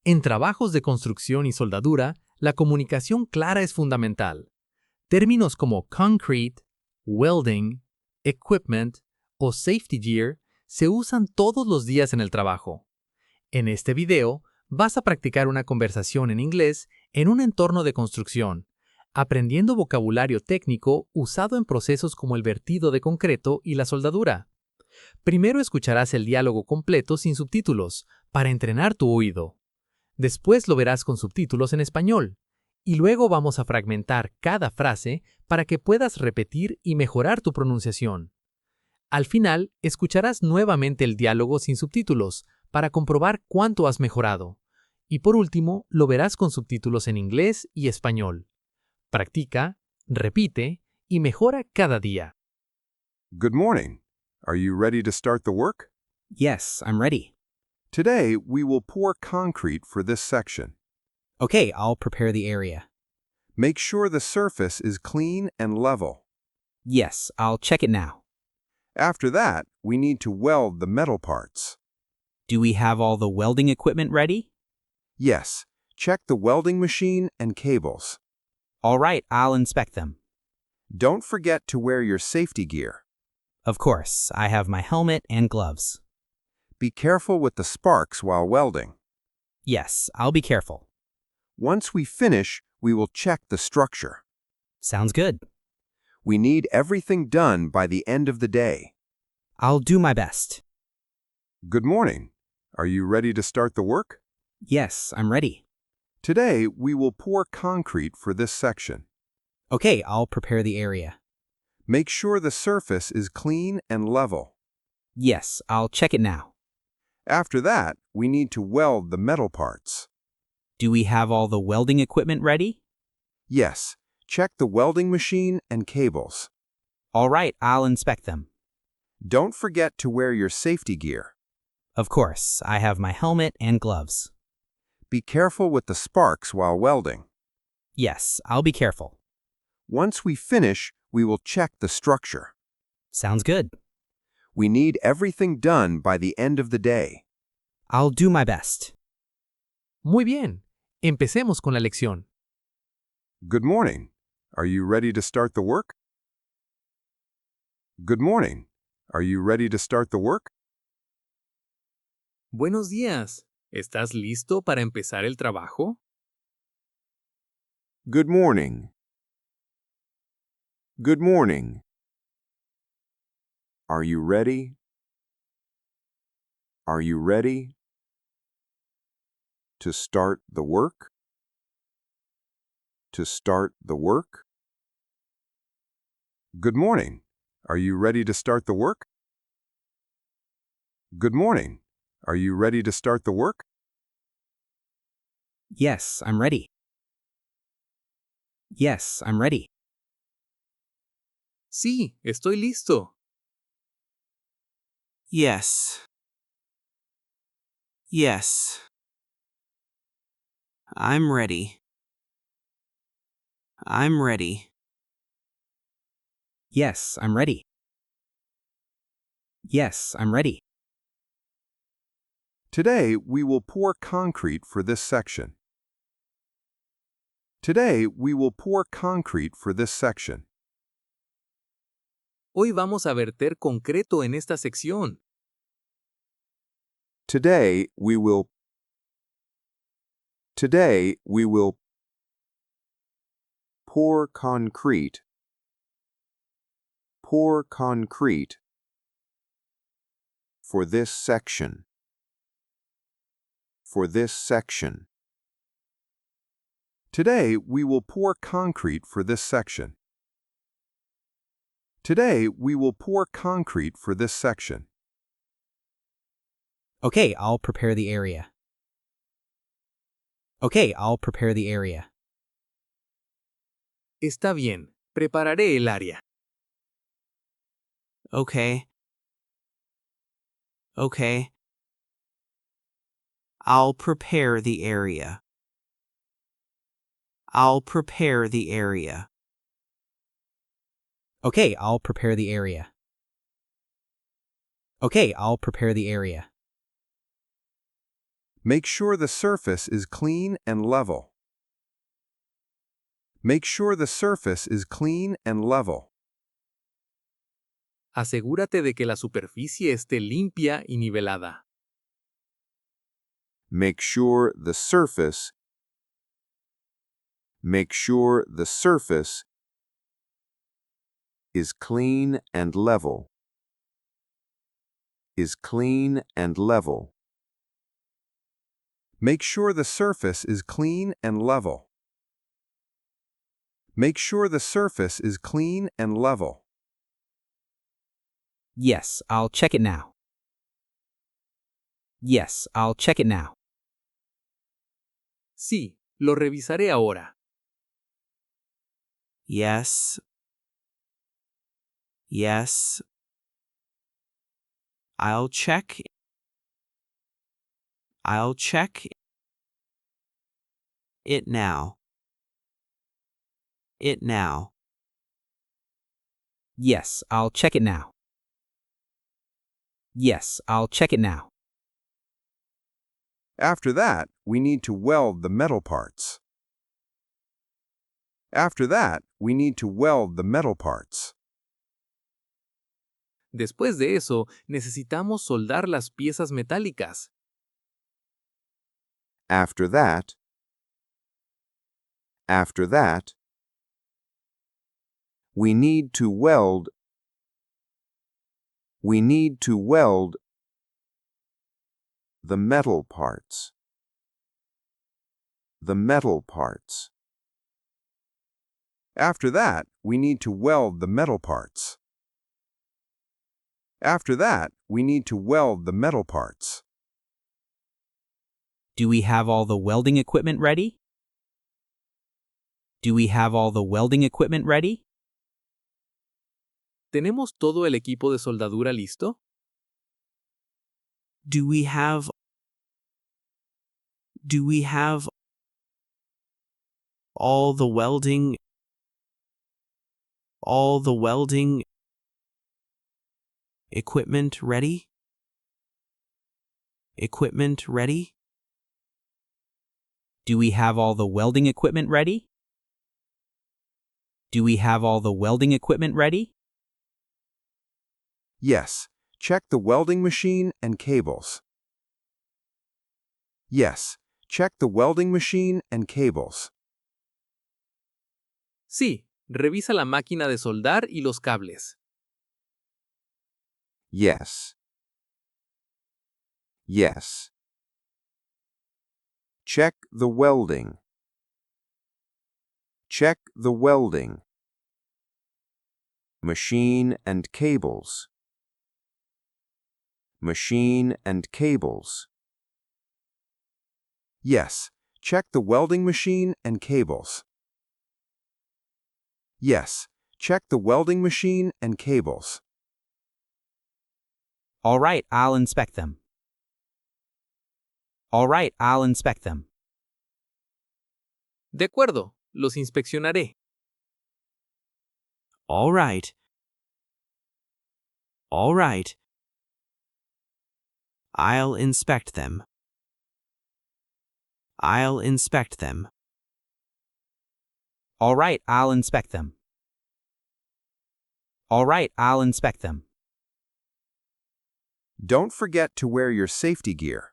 En trabajos de construcción y soldadura, la comunicación clara es fundamental. Términos como concrete, welding, equipment o safety gear se usan todos los días en el trabajo. En este video, vas a practicar una conversación en inglés en un entorno de construcción, aprendiendo vocabulario técnico usado en procesos como el vertido de concreto y la soldadura. Primero escucharás el diálogo completo sin subtítulos, para entrenar tu oído. Después lo verás con subtítulos en español. Y luego vamos a fragmentar cada frase para que puedas repetir y mejorar tu pronunciación. Al final, escucharás nuevamente el diálogo sin subtítulos para comprobar cuánto has mejorado. Y por último, lo verás con subtítulos en inglés y español. Practica, repite y mejora cada día. Good morning. Are you ready to start the work? Yes, I'm ready. Today, we will pour concrete for this section. Okay, I'll prepare the area. Make sure the surface is clean and level. Yes, I'll check it now. After that, we need to weld the metal parts. Do we have all the welding equipment ready? Yes, check the welding machine and cables. All right, I'll inspect them. Don't forget to wear your safety gear. Of course, I have my helmet and gloves. Be careful with the sparks while welding. Yes, I'll be careful. Once we finish, we will check the structure. Sounds good. We need everything done by the end of the day. I'll do my best. Good morning. Are you ready to start the work? Yes, I'm ready. Today, we will pour concrete for this section. Okay, I'll prepare the area. Make sure the surface is clean and level. Yes, I'll check it now. After that, we need to weld the metal parts. Do we have all the welding equipment ready? Yes, check the welding machine and cables. All right, I'll inspect them. Don't forget to wear your safety gear. Of course, I have my helmet and gloves. Be careful with the sparks while welding. Yes, I'll be careful. Once we finish, we will check the structure. Sounds good. We need everything done by the end of the day. I'll do my best. Muy bien, empecemos con la lección. Good morning. Are you ready to start the work? Good morning. Are you ready to start the work? Buenos días. ¿Estás listo para empezar el trabajo? Good morning. Good morning. Are you ready? Are you ready to start the work? To start the work? Good morning. Are you ready to start the work? Good morning. Are you ready to start the work? Yes, I'm ready. Yes, I'm ready. Sí, estoy listo. Yes. Yes. I'm ready. I'm ready. Yes, I'm ready. Yes, I'm ready. Today, we will pour concrete for this section. Today, we will pour concrete for this section. Hoy vamos a verter concreto en esta sección. Today, we will pour concrete. Pour concrete for this section. For this section. Today, we will pour concrete for this section. Today, we will pour concrete for this section. Okay, I'll prepare the area. Okay, I'll prepare the area. Está bien, prepararé el área. Okay. Okay. I'll prepare the area. I'll prepare the area. Okay, I'll prepare the area. Okay, I'll prepare the area. Make sure the surface is clean and level. Make sure the surface is clean and level. Asegúrate de que la superficie esté limpia y nivelada. Make sure the surface is clean and level. Is clean and level. Make sure the surface is clean and level. Make sure the surface is clean and level. Yes, I'll check it now. Yes, I'll check it now. Sí, lo revisaré ahora. Yes. Yes. I'll check. I'll check it now. It now. Yes, I'll check it now. Yes, I'll check it now. After that, we need to weld the metal parts. After that, we need to weld the metal parts. Después de eso, necesitamos soldar las piezas metálicas. After that, we need to weld the metal parts. The metal parts. After that, we need to weld the metal parts. After that, we need to weld the metal parts. Do we have all the welding equipment ready? Do we have all the welding equipment ready? ¿Tenemos todo el equipo de soldadura listo? Do we have all the welding equipment ready? Equipment ready? Do we have all the welding equipment ready? Do we have all the welding equipment ready? Yes, check the welding machine and cables. Yes, check the welding machine and cables. Sí, revisa la máquina de soldar y los cables. Yes. Yes. Check the welding. Check the welding. Machine and cables. Machine and cables. Yes, check the welding machine and cables. Yes, check the welding machine and cables. All right, I'll inspect them. All right, I'll inspect them. De acuerdo, los inspeccionaré. All right. All right. I'll inspect them. I'll inspect them. All right, I'll inspect them. All right, I'll inspect them. Don't forget to wear your safety gear.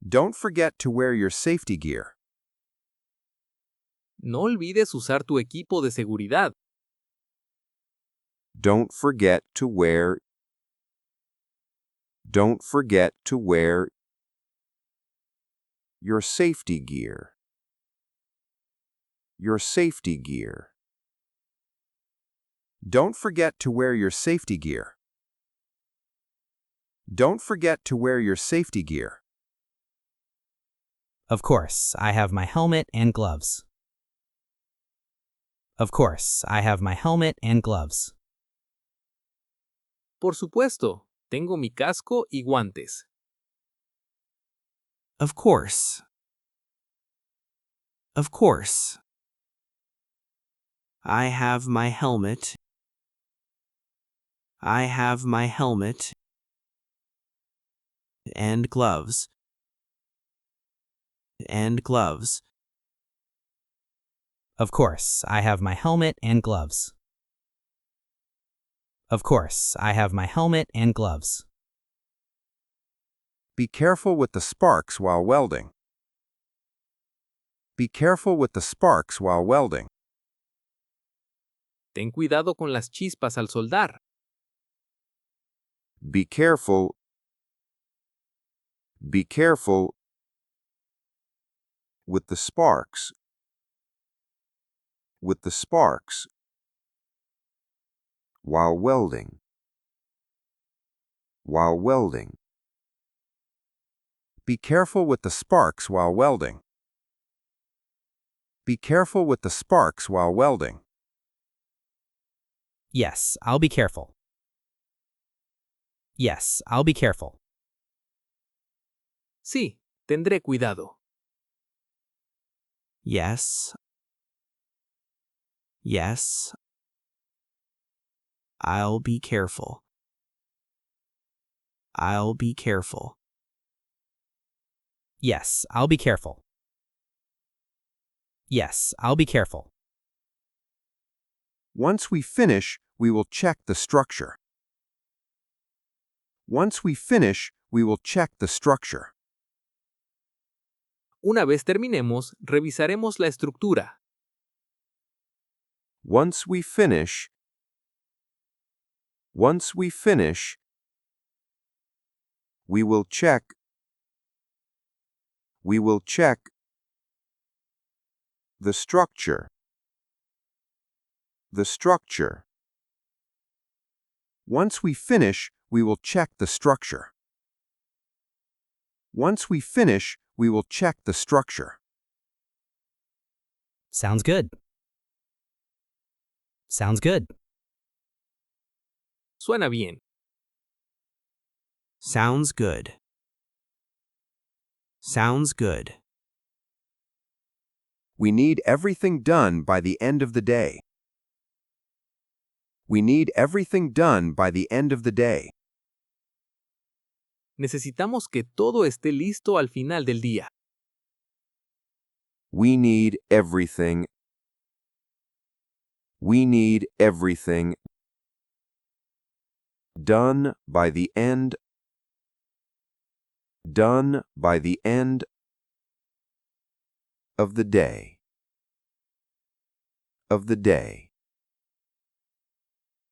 Don't forget to wear your safety gear. No olvides usar tu equipo de seguridad. Don't forget to wear your safety gear. Your safety gear. Don't forget to wear your safety gear. Don't forget to wear your safety gear. Of course, I have my helmet and gloves. Of course, I have my helmet and gloves. Por supuesto, tengo mi casco y guantes. Of course. Of course. I have my helmet. I have my helmet and gloves, and gloves. Of course, I have my helmet and gloves. Of course, I have my helmet and gloves. Be careful with the sparks while welding. Be careful with the sparks while welding. Ten cuidado con las chispas al soldar. Be careful. Be careful with the sparks. With the sparks while welding. While welding. Be careful with the sparks while welding. Be careful with the sparks while welding. Yes, I'll be careful. Yes, I'll be careful. Sí, tendré cuidado. Yes. Yes. I'll be careful. I'll be careful. Yes, I'll be careful. Yes, I'll be careful. Once we finish, we will check the structure. Once we finish, we will check the structure. Una vez terminemos, revisaremos la estructura. Once we finish, we will check the structure. The structure. Once we finish, we will check the structure. Once we finish, we will check the structure. Sounds good. Sounds good. Suena bien. Sounds good. Sounds good. We need everything done by the end of the day. We need everything done by the end of the day. Necesitamos que todo esté listo al final del día. We need everything. We need everything done by the end. Done by the end of the day. Of the day.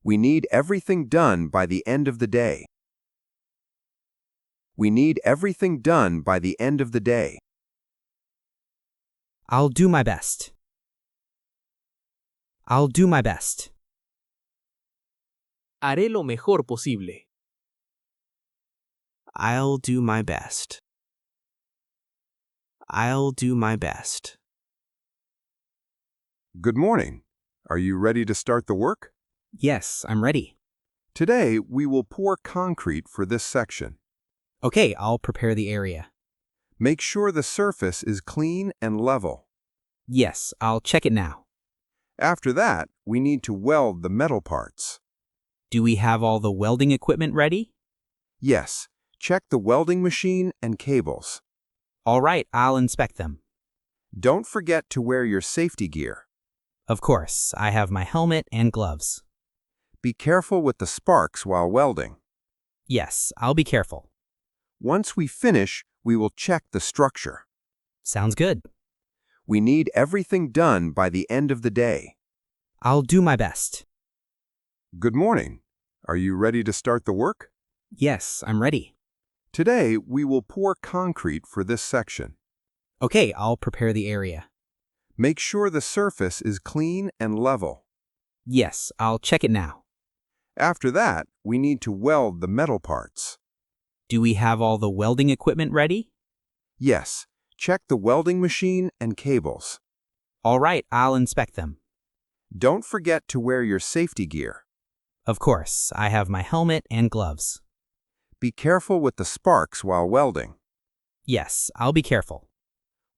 We need everything done by the end of the day. We need everything done by the end of the day. I'll do my best. I'll do my best. Haré lo mejor posible. I'll do my best. I'll do my best. Good morning. Are you ready to start the work? Yes, I'm ready. Today, we will pour concrete for this section. Okay, I'll prepare the area. Make sure the surface is clean and level. Yes, I'll check it now. After that, we need to weld the metal parts. Do we have all the welding equipment ready? Yes, check the welding machine and cables. All right, I'll inspect them. Don't forget to wear your safety gear. Of course, I have my helmet and gloves. Be careful with the sparks while welding. Yes, I'll be careful. Once we finish, we will check the structure. Sounds good. We need everything done by the end of the day. I'll do my best. Good morning. Are you ready to start the work? Yes, I'm ready. Today, we will pour concrete for this section. Okay, I'll prepare the area. Make sure the surface is clean and level. Yes, I'll check it now. After that, we need to weld the metal parts. Do we have all the welding equipment ready? Yes, check the welding machine and cables. All right, I'll inspect them. Don't forget to wear your safety gear. Of course, I have my helmet and gloves. Be careful with the sparks while welding. Yes, I'll be careful.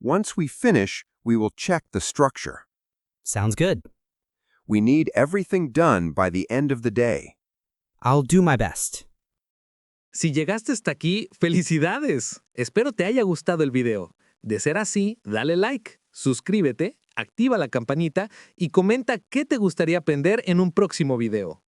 Once we finish, we will check the structure. Sounds good. We need everything done by the end of the day. I'll do my best. Si llegaste hasta aquí, ¡felicidades! Espero te haya gustado el video. De ser así, dale like, suscríbete, activa la campanita y comenta qué te gustaría aprender en un próximo video.